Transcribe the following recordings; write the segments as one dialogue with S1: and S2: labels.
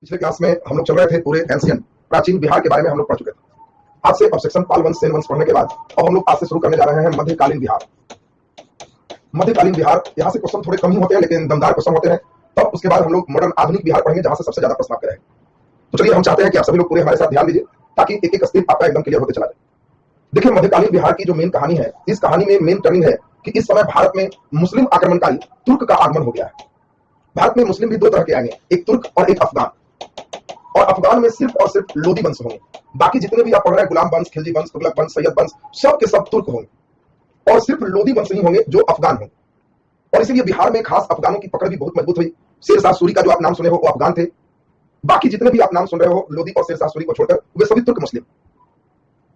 S1: पिछले क्लास में हम लोग चल रहे थे पूरे एंशियंट प्राचीन बिहार के बारे में हम लोग पढ़ चुके थे। आज से अब सेक्शन पाल वंश सेन वंश पढ़ने के बाद अब हम लोग आज से शुरू करने जा रहे हैं मध्यकालीन बिहार। मध्यकालीन बिहार, यहाँ से क्वेश्चन थोड़े कम ही होते हैं लेकिन दमदार क्वेश्चन होते हैं। तब उसके बाद हम लोग मॉडर्न आधुनिक बिहार पढ़ेंगे जहां से सबसे ज्यादा प्रश्न आपके रहेंगे। तो चलिए, हम चाहते हैं कि आप सभी लोग पूरे हमारे साथ ध्यान दीजिए ताकि एक एक स्टेप आपका एकदम क्लियर होते चला जाए। देखिए, मध्यकालीन बिहार की जो मेन कहानी है, इस कहानी में मेन टर्निंग है कि इस समय भारत में मुस्लिम आक्रमणकारी तुर्क का आगमन हो गया है। भारत में मुस्लिम भी दो तरह के आएंगे, एक तुर्क और एक अफगान। और अफगान में सिर्फ और सिर्फ लोदी वंश होंगे। बाकी जितने भी आप पढ़ रहे हैं, गुलाम वंश, खिलजी वंश, तुगलक वंश, सैयद वंश, सब के सब तुर्क होंगे और सिर्फ लोदी वंश ही होंगे जो अफगान होंगे। और इसीलिए बिहार में खास अफगानों की पकड़ भी बहुत मजबूत हुई। शेरशाह सूरी का जो आप नाम सुने हो वो अफगान थे। बाकी जितने भी आप नाम सुन रहे हो लोदी और शेरशाह सूरी को छोड़कर, वे सभी तुर्क मुस्लिम।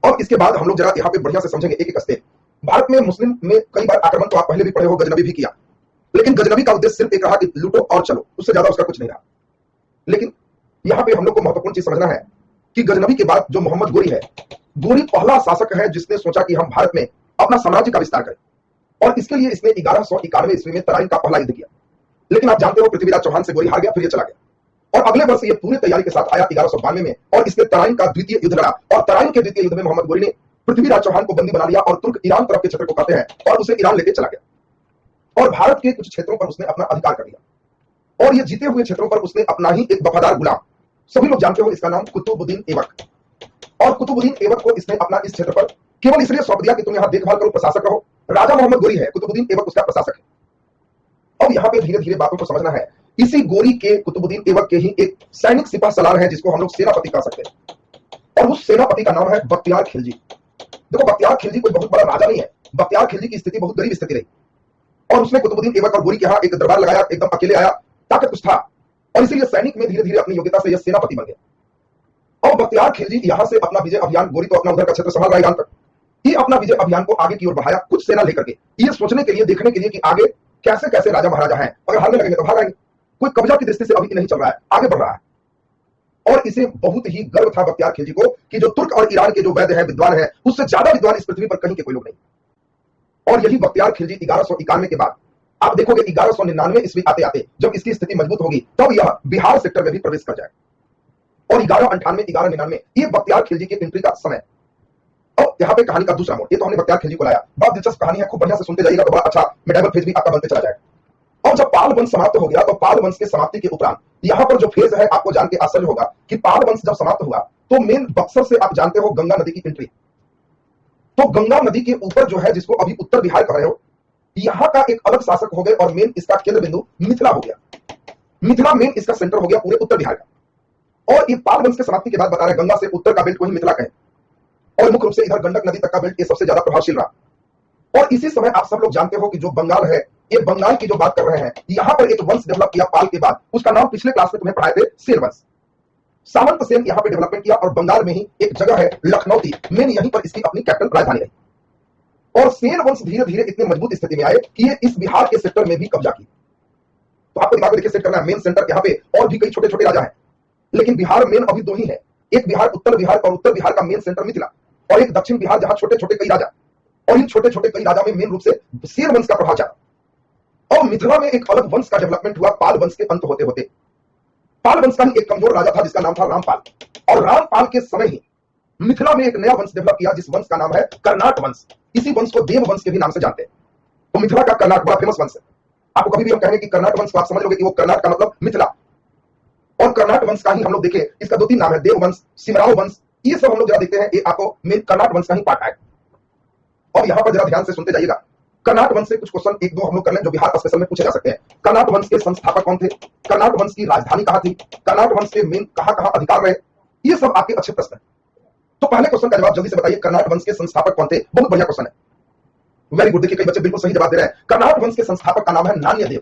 S1: और इसके बाद हम लोग जरा यहाँ पे बढ़िया से समझेंगे एक एक स्टेप। भारत में मुस्लिम में कई बार आक्रमण तो आप पहले भी पढ़े हो, गजनबी भी किया, लेकिन गजनबी का उद्देश्य सिर्फ एक रहा कि लूटो और चलो, उससे ज्यादा उसका कुछ नहीं रहा। लेकिन यहाँ पे हम लोग को महत्वपूर्ण चीज समझना है कि गजनबी के बाद जो मोहम्मद गोरी है, गोरी पहला शासक है जिसने सोचा कि हम भारत में अपना साम्राज्य का विस्तार करें। और इसके लिए इसने 1191 ईस्वी में तराइन का पहला युद्ध किया। लेकिन आप जानते हो पृथ्वीराज चौहान से गोरी हार गया, फिर ये चला गया। और अगले वर्ष ये पूरी तैयारी के साथ आया 1192 में और इसने तराइन का द्वितीय युद्ध लड़ा। और तराइन के द्वितीय युद्ध में मोहम्मद गोरी ने पृथ्वीराज चौहान को बंदी बना लिया और तुर्क ईरान तरफ के क्षेत्र को कहते हैं और उसे ईरान लेके चला गया। और भारत के कुछ क्षेत्रों पर उसने अपना अधिकार कर लिया। और ये जीते हुए क्षेत्रों पर उसने अपना ही एक वफादार गुलाम, सभी लोग जानते हो इसका नाम कुतुबुद्दीन ऐबक, और कुतुबुद्दीन ऐबक को इसने अपना इस क्षेत्र पर केवल इसलिए सौंप दिया कि तुम यहाँ देखभाल करो, प्रशासक रहो। राजा मोहम्मद गोरी है, कुतुबुद्दीन ऐबक उसका प्रशासक है। अब यहाँ पे धीरे धीरे बातों को समझना है। इसी गोरी के कुतुबुद्दीन ऐबक के ही एक सैनिक सिपह सलार है जिसको हम लोग सेनापति कह सकते हैं। और उस सेनापति का नाम है बख्तियार खिलजी। देखो, बख्तियार खिलजी कोई बहुत बड़ा राजा नहीं है। बख्तियार खिलजी की स्थिति बहुत गरीब स्थिति रही और उसने कुतुबुद्दीन ऐबक और गोरी के यहाँ एक दरबार लगाया, एकदम अकेले आया, ताकत कुछ था और इसीलिए सैनिक में धीरे धीरे अपनी योग्यता से यह सेनापति बन गया। और बख्तियार खिलजी यहाँ से अपना विजय अभियान, गोरी तो अपना उधर का क्षेत्र संभाल रहा ईरान तक, ये अपना विजय अभियान को आगे की ओर बढ़ाया, कुछ सेना लेकर के, ये सोचने के लिए, देखने के लिए कि आगे कैसे कैसे राजा महाराजा हैं, अगर हारने लगेंगे तो भाग आएंगे। कोई कब्जा की दृष्टि से अभी नहीं चल रहा है, आगे बढ़ रहा है। और इसे बहुत ही गर्व था बख्तियार खिलजी को कि जो तुर्क और ईरान के जो वैद्य हैं, विद्वान हैं, उससे ज्यादा विद्वान इस पृथ्वी पर कहीं के कोई लोग नहीं। और यही बख्तियार खिलजी 1191 के बाद आप देखोगे 1199 ईस्वी आते आते जब इसकी स्थिति मजबूत होगी तब यह बिहार सेक्टर में भी प्रवेश कर जाएगा। और 1198 1199 ये बख्तियार खिलजी की एंट्री का समय। और यहाँ पे कहानी का दूसरा मोड़, ये तो हमने बख्तियार खिलजी को लाया, बहुत दिलचस्प कहानी है, खूब बढ़िया से सुनते जाइएगा तो बड़ा अच्छा मेडाइवल फेज भी आपका बनते चला जाएगा। और जब पाल वंश समाप्त हो गया तो पाल वंश के समाप्ति के उपरांत यहाँ पर जो फेज है, आपको जान के आश्चर्य होगा कि पाल वंश जब समाप्त हुआ तो मेन बक्सर से आप जानते हो गंगा नदी की एंट्री। तो गंगा नदी के ऊपर जो है, जिसको अभी उत्तर बिहार कह रहे हो, यहाँ का एक अलग शासक हो गए और मेन इसका केंद्र बिंदु मिथिला हो गया। मिथिला मेन इसका सेंटर हो गया पूरे उत्तर बिहार का। और ये पाल वंश के समाप्ति के बाद बता रहे गंगा से उत्तर का बेल्ट को ही मिथिला कहें और मुख्य रूप से इधर गंडक नदी तक का बेल्ट ये सबसे ज्यादा प्रभावशील रहा। और इसी समय आप सब लोग जानते हो कि जो बंगाल है, ये बंगाल की जो बात कर रहे हैं, यहाँ पर एक वंश डेवलप किया पाल के बाद, उसका नाम पिछले क्लास में तुम्हें पढ़ाए थे सेन वंश। सामंत सेन यहाँ पे डेवलपमेंट किया और बंगाल में ही एक जगह है लखनौती, मेन यहीं पर इसकी अपनी कैपिटल राजधानी रही। और सेन वंश धीरे धीरे इतने मजबूत स्थिति में आए कि ये इस बिहार के सेक्टर में भी कब्जा की। तो आपको दिमाग में देखिए सेट करना है, मेन सेंटर यहाँ पे और भी कई छोटे छोटे राजा हैं, लेकिन बिहार मेन अभी दो ही है। एक बिहार उत्तर बिहार, और उत्तर बिहार का मेन सेंटर मिथिला, और एक दक्षिण बिहार जहां छोटे छोटे कई राजा। और इन छोटे छोटे कई राजा में मेन रूप से सेन वंश का प्रभाव चला। और मिथिला में एक अलग वंश का डेवलपमेंट हुआ पाल वंश के अंत होते होते। पाल वंश का ही एक कमजोर राजा था जिसका नाम था रामपाल। और रामपाल के समय ही मिथिला में एक नया वंश डेवलप किया जिस वंश का नाम है कर्नाट वंश। इसी वंश को देव वंश के भी नाम से जानते हैं। तो मिथिला का कर्नाट बड़ा फेमस वंश है। आपको कभी भी हम कहेंगे कि कर्नाट वंश को आप समझ लोगे कि वो कर्नाट का मतलब मिथिला। और कर्नाट वंश का ही हम लोग देखें, इसका दो तीन नाम है, देव वंश, सिमराव वंश, ये सब हम लोग जरा देखते हैं। ये आपको मेन कर्नाट वंश का ही पार्ट है। और यहाँ पर जरा ध्यान से सुनते जाइएगा। कर्नाट वंश से कुछ क्वेश्चन एक दो हम लोग कर लें जो बिहार स्पेशल में पूछे जा सकते हैं। कर्नाट वंश के संस्थापक कौन थे? कर्नाट वंश की राजधानी कहाँ थी? कर्नाट वंश के मेन कहाँ कहाँ अधिकार रहे? ये सब आपके अच्छे प्रश्न है। तो पहले क्वेश्चन का जवाब जल्दी से बताइए, कर्नाट वंश के संस्थापक कौन थे? बहुत बढ़िया क्वेश्चन है, वेरी गुड। देखिए कई बच्चे बिल्कुल सही जवाब दे रहे हैं। कर्नाट वंश के संस्थापक का नाम है नान्यदेव।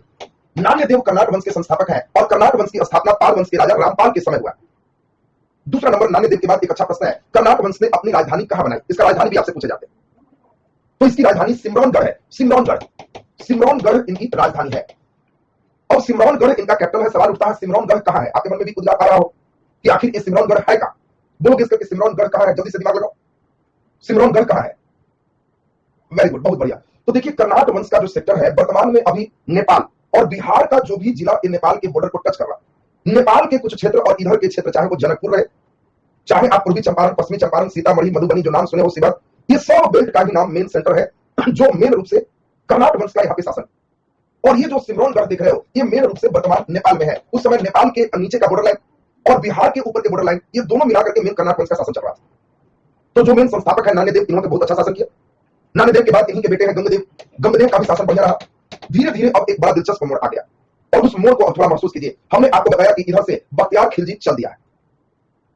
S1: नान्यदेव कर्नाट वंश के संस्थापक है और कर्नाट वंश की स्थापना पाल वंश के राजा रामपाल के समय हुआ। दूसरा नंबर, नान्यदेव के बाद एक अच्छा प्रश्न है, कर्नाट वंश ने अपनी राजधानी कहां बनाई? इसका राजधानी भी आपसे पूछे जाते हैं। तो इसकी राजधानी सिमरौनगढ़ है। सिमरौनगढ़ इनकी राजधानी है। और सिमरौनगढ़ इनका कैपिटल है। सवाल उठता है सिमरौनगढ़ कहां है? आपके मन में भी कुछ आ रहा हो कि आखिर ये सिमरौनगढ़ है कहां? बोलोगे इसका कि सिमरौनगढ़ कहां है? जल्दी से दिमाग लगाओ, सिमरौनगढ़ कहां है? वेरी गुड, बहुत बढ़िया। तो देखिए कर्नाट वंश का जो सेक्टर है वर्तमान में अभी नेपाल और बिहार का जो भी जिला नेपाल के बॉर्डर को टच कर रहा है, नेपाल के कुछ क्षेत्र और इधर के क्षेत्र, चाहे वो जनकपुर रहे, चाहे आप पूर्वी चंपारण, पश्चिमी चंपारण, सीतामढ़ी, मधुबनी, जो नाम सुने हो, शिवहर, ये सब बेल्ट का ही नाम मेन सेंटर है, जो मेन रूप से कर्नाट वंश का यहाँ पे शासन। और ये जो सिमरौनगढ़ देख रहे हो, ये मेन रूप से वर्तमान नेपाल में है। उस समय नेपाल के नीचे का बॉर्डर लाइन और बिहार के ऊपर के बॉर्डर लाइन, ये दोनों मिलाकर के मेन कर्नाट वंश का शासन चल रहा था। तो जो मेन संस्थापक है नान्यदेव, इन्होंने बहुत अच्छा शासन किया। नान्यदेव के बाद इन्हीं के बेटे हैं गंगदेव, गंगदेव का भी शासन बढ़िया रहा। धीरे धीरे अब एक बड़ा दिलचस्प मोड़ आ गया, और उस मोड़ को थोड़ा महसूस कीजिए। हमने आपको बताया कि इधर से बख्तियार खिलजी चल दिया है,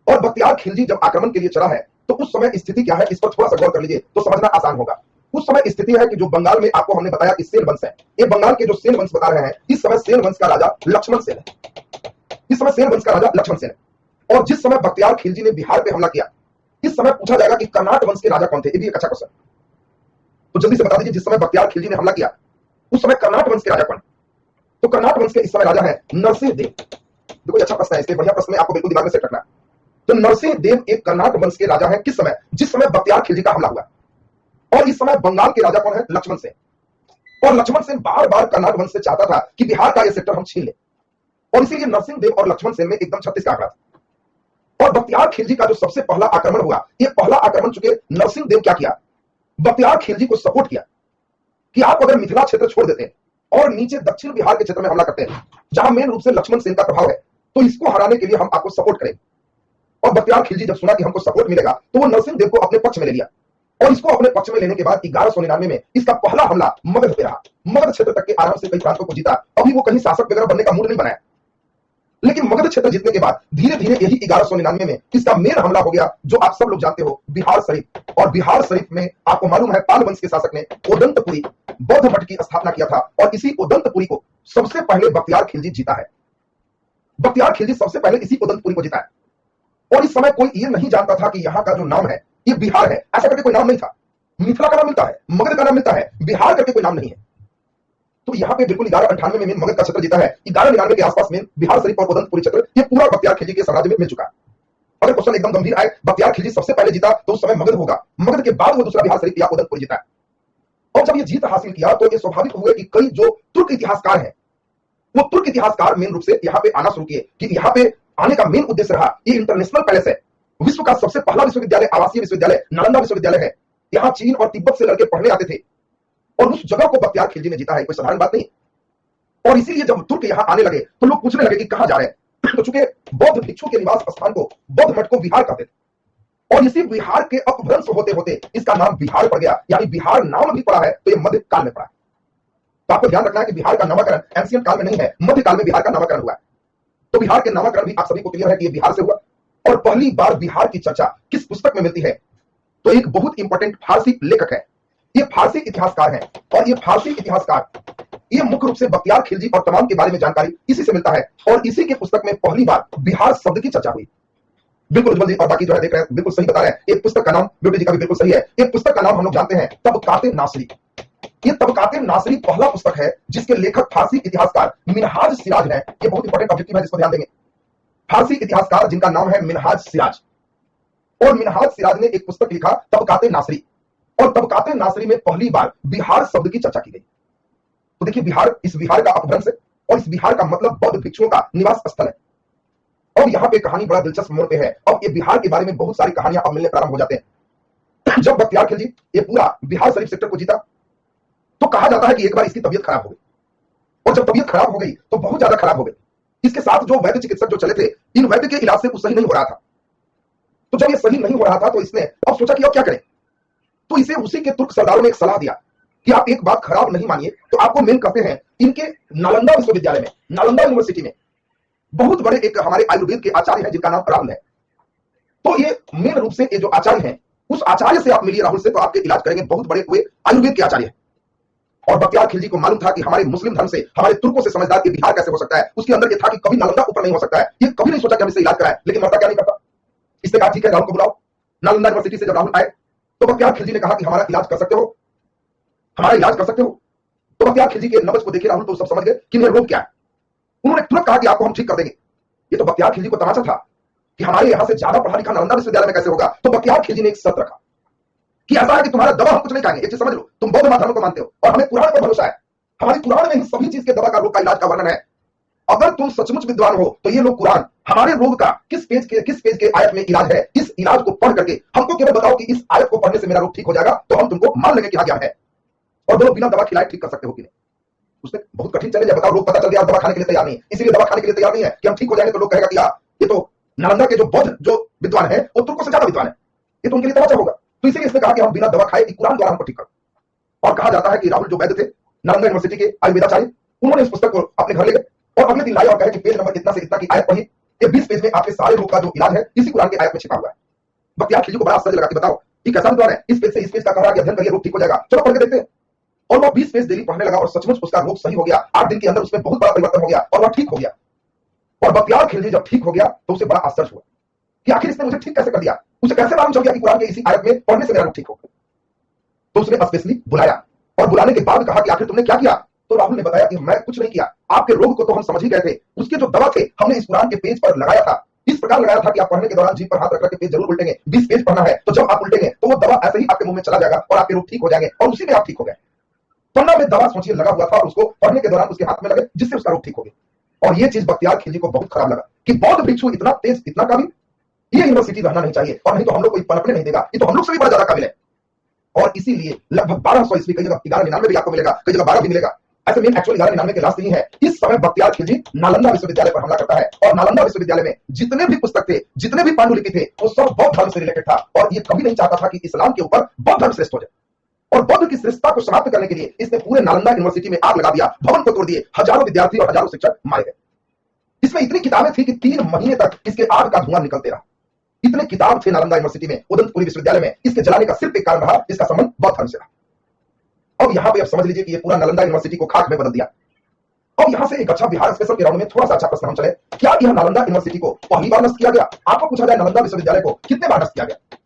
S1: और बख्तियार खिलजी जब आक्रमण के लिए चला है तो उस समय स्थिति क्या है, इस पर थोड़ा सा गौर कर लीजिए तो समझना आसान होगा। उस समय स्थिति है कि जो बंगाल में आपको हमने बताया कि सेन वंश है, ये बंगाल के जो सेन वंश बता रहे हैं, इस समय सेन वंश का राजा लक्ष्मण सेन है। इस समय सेन वंश का राजा लक्ष्मण सेन है। और जिस समय बख्तियार खिलजी ने बिहार पे हमला किया, इस समय पूछा जाएगा कि कर्नाट वंश के राजा कौन थे, ये भी एक अच्छा क्वेश्चन। तो जल्दी से बता दीजिए, जिस समय बख्तियार खिलजी ने हमला किया उस समय कर्नाट वंश के राजा कौन? तो कर्नाट वंश के इस समय राजा है नरसिंह देव। देखो अच्छा प्रश्न है, इसलिए बढ़िया प्रश्न आपको बिल्कुल दिमाग में सेट रखना है। तो नरसिंह देव एक कर्नाट वंश के राजा है, किस समय? जिस समय बख्तियार खिलजी का हमला हुआ। और इस समय बंगाल के राजा कौन है? लक्ष्मण सेन। और लक्ष्मण सेन बार बार कर्नाट वंश से चाहता था कि बिहार का यह सेक्टर हम छीन ले, और इसीलिए नरसिंह देव और लक्ष्मण सेन में एकदम 36 का आंकड़ा था। और बख्तियार खिलजी का जो सबसे पहला आक्रमण हुआ, ये पहला आक्रमण चुके नरसिंह देव क्या किया, बख्तियार खिलजी को सपोर्ट किया कि आप अगर मिथिला क्षेत्र छोड़ देते हैं और नीचे दक्षिण बिहार के क्षेत्र में हमला करते हैं, जहां मेन रूप से लक्ष्मण सेन का प्रभाव है, तो इसको हराने के लिए हम आपको सपोर्ट करेंगे। और बख्तियार खिलजी जब सुना कि हमको सपोर्ट मिलेगा, तो वो नरसिंह देव को अपने पक्ष में ले लिया। और इसको अपने पक्ष में लेने के बाद 1199 में इसका पहला हमला मगध पे रहा। मगध क्षेत्र तक के आराम से कई प्रांतों को जीता। अभी वो कहीं शासक वगैरह बनने का मूड नहीं बनाया, लेकिन मगध क्षेत्र जीतने के बाद धीरे धीरे यही 1199 में इसका मेन हमला हो गया, जो आप सब लोग जानते हो, बिहार शरीफ। और बिहार शरीफ में आपको मालूम है पाल वंश के शासक ने ओदंतपुरी बौद्ध मठ की स्थापना किया था, और इसी ओदंतपुरी को सबसे पहले बख्तियार खिलजी जीता है। बख्तियार खिलजी सबसे पहले इसी ओदंतपुरी को जीता है। और इस समय कोई ये नहीं जानता था कि यहाँ का जो नाम है ये बिहार है, ऐसा करके कोई नाम नहीं था। मिथिला का नाम मिलता है, मगध का नाम मिलता है, बिहार करके कोई नाम नहीं है। तो यहाँ पे बिल्कुल 1198 में मेन मगध का क्षेत्र जीता है। 1199 के आसपास में बिहार शरीफ और ओदंतपुरी क्षेत्र ये पूरा बख्तियार खिलजी के साम्राज्य में मिल चुका है। अगर क्वेश्चन एकदम गंभीर आए, बख्तियार खिलजी सबसे पहले जीता तो उस समय मगध होगा, मगध के बाद वो दूसरा बिहार शरीफ या ओदंतपुरी जीता है। और जब ये जीत हासिल किया तो ये स्वाभाविक हो गया कि कई जो तुर्क इतिहासकार हैं, वो तुर्क इतिहासकार मेन रूप से यहाँ पे आना शुरू किए कि यहाँ पे आने का मेन उद्देश्य रहा, ये इंटरनेशनल पैलेस है, विश्व का सबसे पहला विश्वविद्यालय, आवासीय विश्वविद्यालय नालंदा विश्वविद्यालय है। यहाँ चीन और तिब्बत से लड़के पढ़ने आते थे, और उस जगह को बख्तियार खिलजी ने जीता है, कोई साधारण बात नहीं। और इसीलिए जब तुर्क यहाँ आने लगे तो लोग पूछने लगे कि कहां जा रहे हैं। तो चूंकि बौद्ध भिक्षु के निवास स्थान को, बौद्ध मठ को विहार कहते थे, और इसी विहार के अपभ्रंश होते होते इसका नाम बिहार पड़ गया, यानी बिहार नाम भी पड़ा है तो ये मध्य काल में पड़ा है। तो आपको ध्यान रखना है कि बिहार का नामकरण एंशियंट काल में नहीं है, मध्य काल में बिहार का नामकरण हुआ है। तो बिहार के नामकरण भी आप सभी को क्लियर है कि ये बिहार से हुआ। और पहली बार बिहार की चर्चा किस पुस्तक में मिलती है, तो एक बहुत इंपॉर्टेंट फारसी लेखक है, ये फारसी इतिहासकार है। और ये फारसी इतिहासकार ये मुख्य रूप से बख्तियार खिलजी और तमाम के बारे में जानकारी इसी से मिलता है, और इसी के पुस्तक में पहली बार बिहार शब्द की चर्चा हुई। बिल्कुल उज्जवल जी और बाकी जो है देख रहे हैं बिल्कुल सही बता रहे हैं। एक पुस्तक का नाम ब्यूटी जी का भी बिल्कुल सही है। एक पुस्तक का नाम हम लोग जानते हैं तबकाते नासरी। ये तबकाते नासरी पहला पुस्तक है जिसके लेखक फारसी इतिहासकार मिनहाज सिराज है। ये बहुत इंपॉर्टेंट ऑब्जेक्टिव है जिसको ध्यान देंगे। फारसी इतिहासकार जिनका नाम है मिनहाज सिराज, और मिनहाज सिराज ने एक पुस्तक लिखा तबकाते नासरी, और तबकाते नासरी में पहली बार बिहार शब्द की चर्चा की गई। तो देखिए बिहार, इस बिहार का अपभ्रंश है, और इस बिहार का मतलब बौद्ध भिक्षुओं का निवास स्थल है। और यहाँ पे कहानी बड़ा दिलचस्प मोड़ पे है। अब ये बिहार के बारे में बहुत सारी कहानियां अब मिलने प्रारंभ हो जाते हैं। जब बख्तियार खिलजी ये पूरा बिहार शरीफ सेक्टर को जीता, तो कहा जाता है कि एक बार इसकी तबीयत खराब हो गई, और जब तबीयत खराब हो गई तो बहुत ज्यादा खराब हो गई। इसके साथ जो वैद्य चिकित्सक जो चले थे, इन वैद्य के इलाज से कुछ सही नहीं हो रहा था। तो जब ये सही नहीं हो रहा था तो इसने अब सोचा कि अब क्या करें। तो इसे उसी के तुर्क सरदारों ने एक सलाह दिया कि आप एक बात खराब नहीं मानिए, तो आपको मेन कहते हैं इनके नालंदा विश्वविद्यालय में, नालंदा यूनिवर्सिटी में बहुत बड़े एक हमारे आयुर्वेद के आचार्य हैं जिनका नाम राहुल है। तो ये मेन रूप से ये जो आचार्य हैं, उस आचार्य से आप मिलिए राहुल से, तो आपके इलाज करेंगे। बहुत बड़े हुए आयुर्वेद के आचार्य हैं। और बख्तियार खिलजी को मालूम था कि हमारे मुस्लिम धर्म से, हमारे तुर्कों से समझदार कि बिहार कैसे हो सकता है। उसके अंदर ये था कि कभी नालंदा ऊपर नहीं हो सकता है। ये कभी नहीं सोचा कि हम इससे इलाज कराएं, लेकिन मरता क्या नहीं करता। इसने कहा ठीक है राहुल को बुलाओ। नालंदा यूनिवर्सिटी से जब राहुल आए तो बख्तियार खिलजी ने कहा कि हमारा इलाज कर सकते हो, हमारा इलाज कर सकते हो। तो बख्तियार खिलजी के नब्ज को देखे राहुल तो सब समझ गए कि मेरा रोग क्या है। उन्होंने तुरंत कहा कि आपको हम ठीक कर देंगे। ये तो बख्तियार खिलजी को तमाशा था कि हमारे यहां से ज्यादा पढ़ा लिखा नालंदा विश्वविद्यालय में कैसे होगा। तो बख्तियार खिलजी ने एक शर्त रखा कि ऐसा है कि तुम्हारा दवा हम कुछ नहीं खाएंगे। एक चीज समझ लो, तुम बौद्ध धर्म को मानते हो और हमें कुरान पर भरोसा है। हमारी कुरान में ही सभी चीज के दवा का रोग का इलाज का वर्णन है। अगर तुम सचमुच विद्वान हो तो ये लोग कुरान हमारे रोग का किस पेज के आयत में इलाज है, इस इलाज को पढ़ करके हमको केवल बताओ कि इस आयत को पढ़ने से मेरा रोग ठीक हो जाएगा, तो हम तुमको मान लेंगे कि हाँ ज्ञान है। और बोलो बिना दवा खिलाए ठीक कर सकते हो कि नहीं? उसने बहुत कठिन चैलेंज है, बताओ रोग पता चल गया, दवा खाने के लिए तैयार नहीं, इसीलिए दवा खाने के लिए तैयार नहीं है कि हम ठीक हो जाएंगे, तो लोग कहेगा कि यार ये तो नालंदा के जो बौद्ध जो विद्वान है वो तुर्कों से ज्यादा विद्वान है, ये तो उनके लिए तमाचा होगा। तो इसीलिए इसने कहा कि हम बिना दवा खाए कुरान द्वारा हमको ठीक करो। और कहा जाता है कि राहुल जो वैद्य थे नालंदा यूनिवर्सिटी के आयुर्वेदाचार्य, उन्होंने इस पुस्तक को अपने घर ले गए और अगले दिन लाए और कहे कि पेज नंबर इतना से इतना की आयत पढ़ी, ये 20 पेज में आपके सारे रोग का जो इलाज है इसी कुरान के आयत में छिपा हुआ है। बख्तियार खिलजी को बड़ा आश्चर्य लगा कि बताओ ये कैसा विद्वान है, इस पेज से इस पेज का कह रहा है कि अध्ययन करिए रोग ठीक हो जाएगा, चलो पढ़ के देखते हैं। और वो 20 पेज डेली पढ़ने लगा और सचमुच उसका रोग सही हो गया। 8 दिन के अंदर उसमें बहुत बड़ा परिवर्तन हो गया और वह ठीक हो गया। और बख्तियार खिलजी जब ठीक हो गया तो उसे बड़ा आश्चर्य हुआ कि आखिर इसने मुझे ठीक कैसे कर दिया, उसे कैसे मालूम चल गया कि कुरान के इसी आयत में पढ़ने से मेरा रोग ठीक हो गया। तो उसने स्पेशली बुलाया और बुलाने के बाद कहा कि आखिर तुमने क्या किया? तो राहुल ने बताया कि मैं कुछ नहीं किया, आपके रोग को तो हम समझ ही गए थे, उसके जो दवा थे हमने इस कुरान के पेज पर लगाया था, इस प्रकार लगाया था कि आप पढ़ने के दौरान जीभ पर हाथ रख के पेज जरूर उल्टेंगे। 20 पेज पढ़ना है तो जब आप उल्टेंगे तो वो दवा ऐसे ही आपके मुंह में चला जाएगा और आपके रोग ठीक हो जाएंगे, और उसी में आप ठीक हो गए। पन्ना में दवा सोचिए लगा हुआ था और उसको पढ़ने के दौरान उसके हाथ में लगे, जिससे उसका रोग ठीक हो गया। और ये चीज बख्तियार खिलजी को बहुत खराब लगा कि बौद्ध भिक्षु इतना तेज, इतना काबिल, ये यूनिवर्सिटी रहना नहीं चाहिए, और नहीं तो हम लोग को पनपने नहीं देगा, ये तो हम लोग से भी बड़ा ज्यादा काबिल है। और इसीलिए लगभग 1200 ईस्वी, कई जगह 1199 भी आपको मिलेगा, कई जगह 12 भी मिलेगा, ऐसे में एक्चुअली 1199 के लास्ट नहीं है। इस समय बख्तियार खिलजी नालंदा विश्वविद्यालय पर हमला करता है और नालंदा विश्वविद्यालय में जितने भी पुस्तक थे, जितने भी पांडुलिपि थे, वो सब बौद्ध धर्म से रिलेटेड था। और ये कभी नहीं चाहता था कि इस्लाम के ऊपर बौद्ध धर्म श्रेष्ठ हो जाए। और बौद्ध की श्रेष्ठता को समाप्त करने के लिए इसने पूरे नालंदा यूनिवर्सिटी में आग लगा दिया, भवन को तोड़ दिए, हजारों विद्यार्थी और हजारों शिक्षक मारे गए। इसमें इतनी किताबें थी कि 3 महीने तक इसके आग का धुआं निकलते रहा। इतने किताब थे नालंदा यूनिवर्सिटी में, उदंतपुरी विश्वविद्यालय में। इसके जलाने का सिर्फ एक कारण रहा, इसका संबंध बौद्ध धर्म से रहा। अब यहां पे आप समझ लीजिए कि ये पूरा नालंदा यूनिवर्सिटी को खाक में बदल दिया। अब यहां से एक अच्छा बिहार स्पेशल के राउंड में थोड़ा सा अच्छा प्रश्न हम चले, क्या यह नालंदा यूनिवर्सिटी को पहली बार नष्ट किया गया? आपको पूछा जाए नालंदा विश्वविद्यालय को कितने बार नष्ट किया गया?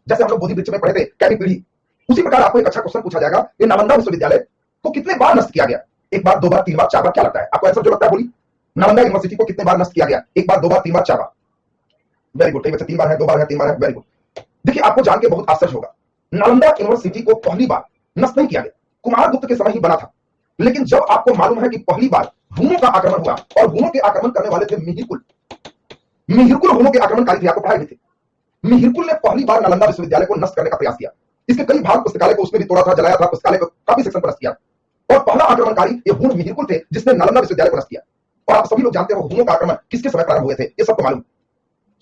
S1: जैसे हम लोग बोधि वृक्ष में पढ़े थे कैमी पीढ़ी, उसी प्रकार आपको एक अच्छा क्वेश्चन पूछा जाएगा, ये नालंदा विश्वविद्यालय को कितने बार नष्ट किया गया? 1 बार, 2 बार, 3 बार, 4 बार? क्या लगता है आपको आंसर जो लगता है? बोली नालंदा यूनिवर्सिटी को कितने बार नष्ट किया गया? 1 बार, 2 बार, 3 बार, 4 बार? Very good. कई बच्चे 3 बार है, 2 बार है, 3 बार है, वेरी गुड। देखिए आपको जान के बहुत आश्चर्य होगा, नालंदा यूनिवर्सिटी को पहली बार नष्ट नहीं किया गया, कुमार गुप्त के समय ही बना था। लेकिन जब आपको मालूम है कि पहली बार हुनों का आक्रमण हुआ, और हुनों के आक्रमण करने वाले थे मिहिरकुल। मिहिरकुल हुनों के आक्रमणकारी थे, आपको पढ़ाई भी थी। मिहिरकुल ने पहली बार नालंदा विश्वविद्यालय को नष्ट करने का प्रयास किया। इसके कई भाग पुस्तकालय को उसने भी तोड़ा था, जलाया था, पुस्तकालय को काफी सेक्शन पर नष्ट किया। और पहला आक्रमणकारी ये हुन मिहिरकुल थे, जिसने नालंदा विश्वविद्यालय को नष्ट किया। और आप सभी लोग जानते हो हुनों का आक्रमण किसके समय प्रारंभ हुए थे, ये सबको मालूम,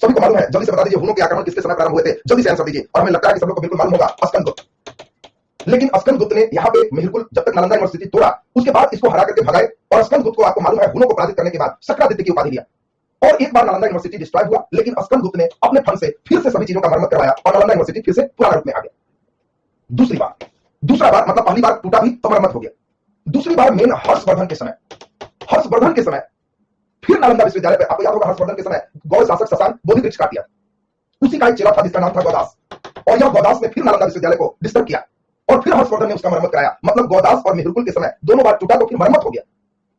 S1: सभी को मालूम है। जल्दी से बता दीजिए हुनों के आक्रमण किसके समय प्रारंभ हुए थे, जल्दी से आंसर दीजिए। और हमें लगता है कि सब लोग को बिल्कुल मालूम होगा, अस्कंदगुप्त। लेकिन अस्कंदगुप्त ने यहाँ पे मिहिरकुल जब तक नालंदा यूनिवर्सिटी तोड़ा, उसके बाद इसको हरा करके भगाए। और अस्कंदगुप्त को आपको मालूम है हुनों को पराजित करने के बाद शक्रादित्य की उपाधि लिया। और एक बार नालंदा यूनिवर्सिटी डिस्ट्रॉय हुआ, लेकिन अस्कंदगुप्त ने अपने फंड से फिर से सभी चीजों का मरम्मत करवाया और नालंदा यूनिवर्सिटी फिर से पुराने रूप में आ गया। दूसरा बार मतलब पहली बार टूटा भी तो मरम्मत हो गया। दूसरी बार मेन हर्षवर्धन के समय फिर नालंदा विश्वविद्यालय पे, आपको याद होगा हर्षवर्धन के समय गौड़ शासक शशांक बोधि वृक्ष काट दिया, उसी का एक चेला था जिसका नाम था गौदास। और यह गौदास ने फिर नालंदा विश्वविद्यालय को डिस्टर्ब किया और फिर हर्षवर्धन ने उसका मरम्मत कराया। मतलब गौदास और मिहिरकुल के समय दोनों बार टूटा तो फिर मरम्मत हो गया।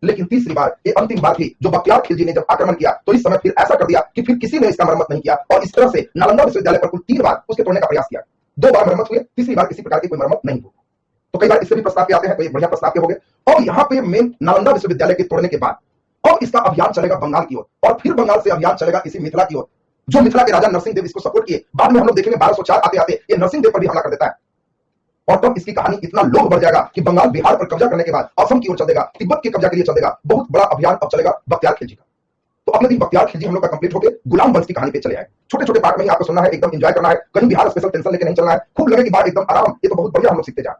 S1: लेकिन तीसरी बार, ये अंतिम बार थी, जो बख्तियार खिलजी ने जब आक्रमण किया तो इस समय फिर ऐसा कर दिया कि फिर किसी ने इसका मरम्मत नहीं किया। और इस तरह से नालंदा विश्वविद्यालय पर कुल 3 बार उसके तोड़ने का प्रयास किया। 2 बार मरम्मत हुए, तीसरी बार किसी प्रकार की कोई मरम्मत नहीं हुई। तो कई बार इससे भी प्रस्ताव पे आते हैं, तो ये बढ़िया प्रस्ताव के हो गए। और यहाँ पे मेन नालंदा विश्वविद्यालय के तोड़ने के बाद अब इसका अभियान चलेगा बंगाल की ओर, और फिर बंगाल से अभियान चलेगा इसी मिथिला की ओर, जो मिथिला के राजा नरसिंह देव इसको सपोर्ट किए। बाद में हम लोग देखेंगे 1204 आते आते ये नरसिंह देव पर भी हमला कर देता है। और तब इसकी कहानी इतना लोग बढ़ जाएगा कि बंगाल बिहार पर कब्जा करने के बाद असम की ओर चल देगा, तिब्बत के कब्जा के लिए चल देगा। बहुत बड़ा अभियान अब चलेगा बख्तियार खिलजी का। तो अगले दिन बख्तियार खिलजी हम लोग का कंप्लीट होकर गुलाम वंश की कहानी पे चले आए। छोटे छोटे पार्ट में ही आपको सुनना है, एकदम एंजॉय करना है, कहीं बिहार स्पेशल टेंशन लेके नहीं चलना है, खूब लगे कि बात एकदम आराम, ये तो बहुत बढ़िया हम लोग सीखते जाए।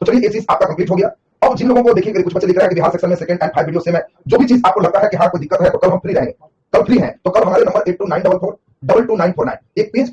S1: तो चलिए ये चीज आपका कंप्लीट हो गया। अब जिन लोगों को देखिए कुछ बच्चे लिख रहे हैं कि बिहार सेक्शन में सेकंड एंड 5 वीडियो से मैं जो भी चीज आपको लगता है कि हाँ कोई दिक्कत है तो कल हम फ्री रहेंगे, कल फ्री हैं तो कल हमारे नंबर 8294422949 एक पेज